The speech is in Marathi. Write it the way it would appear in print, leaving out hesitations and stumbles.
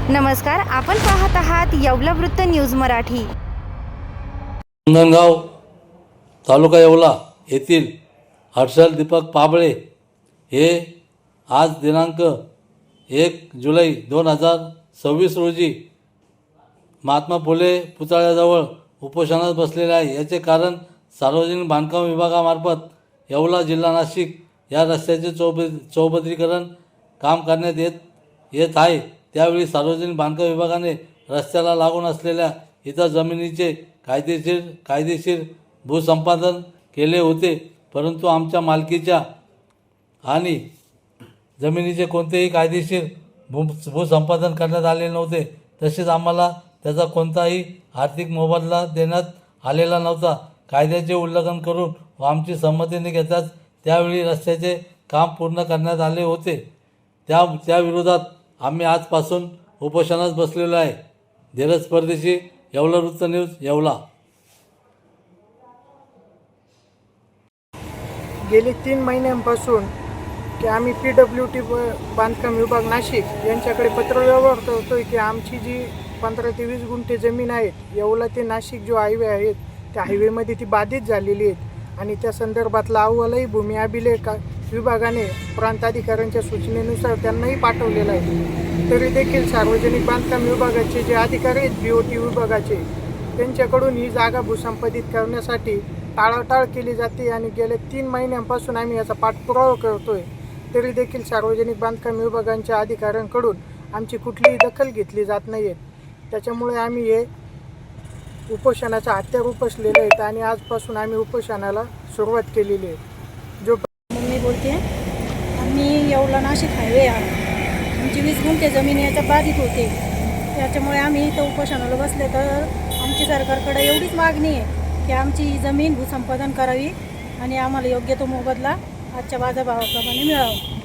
नमस्कार, आपण पाहत आहात येवला वृत्त न्यूज मराठी। अंगणगाव तालुका येवला येथील हर्षल दीपक पाबळे हे आज दिनांक 1 जुलै 2026 रोजी महात्मा फुले पुतळ्याजवळ उपोषणास बसलेले आहे। याचे कारण सार्वजनिक बांधकाम विभागामार्फत येवला जिल्हा नाशिक या रस्त्याचे चौपदरीकरण काम करण्यात येत आहे। त्यावेळी सार्वजनिक बांधकाम विभागाने रस्त्याला लागून असलेल्या इतर जमिनीचे कायदेशीर भूसंपादन केले होते, परंतु आमच्या मालकीच्या आणि जमिनीचे कोणतेही कायदेशीर भूसंपादन करण्यात आले नव्हते। तसेच आम्हाला त्याचा कोणताही आर्थिक मोबदला देण्यात आलेला नव्हता। कायद्याचे उल्लंघन करून व आमची संमती न घेताच त्यावेळी रस्त्याचे काम पूर्ण करण्यात आले होते। त्या विरोधात आम्ही आजपासून उपोषणास बसलेलो आहे। धीरज परदेशी, येवला वृत्त न्यूज, येवला। गेली 3 महिन्यांपासून की आम्ही PWT बांधकाम विभाग नाशिक यांच्याकडे पत्रव्यवहार करतोय की आमची जी 15 ते 20 गुंठे जमीन आहे येवला ते नाशिक जो हायवे आहे त्या हायवेमध्ये ती बाधित झालेली आहे आणि त्या संदर्भातला अहवालही भूमी अभिलेख विभागाने प्रांत अधिकाऱ्यांच्या सूचनेनुसार त्यांनाही पाठवलेला आहे। तरी देखील सार्वजनिक बांधकाम विभागाचे जे अधिकारी आहेत BOT विभागाचे त्यांच्याकडून ही जागा भूसंपादित करण्यासाठी टाळाटाळ केली जाते आणि गेल्या 3 महिन्यांपासून आम्ही याचा पाठपुरावा करतोय। तरी देखील सार्वजनिक बांधकाम विभागांच्या अधिकाऱ्यांकडून आमची कुठलीही दखल घेतली जात नाही आहे। त्याच्यामुळे आम्ही हे उपोषणाचा हत्यार उपसलेले आहेत आणि आजपासून आम्ही उपोषणाला सुरुवात केलेली आहे। जो मी बोलते, आम्ही येवला नाशिक हायवे आहे, आमची 20 गुंठे जमीन याच्या बाधित होते। त्याच्यामुळे आम्ही इथं उपोषणाला बसले। तर आमची सरकारकडे एवढीच मागणी आहे की आमची जमीन भूसंपादन करावी आणि आम्हाला योग्य तो मोबदला आजच्या बाजारभावाप्रमाणे मिळावा।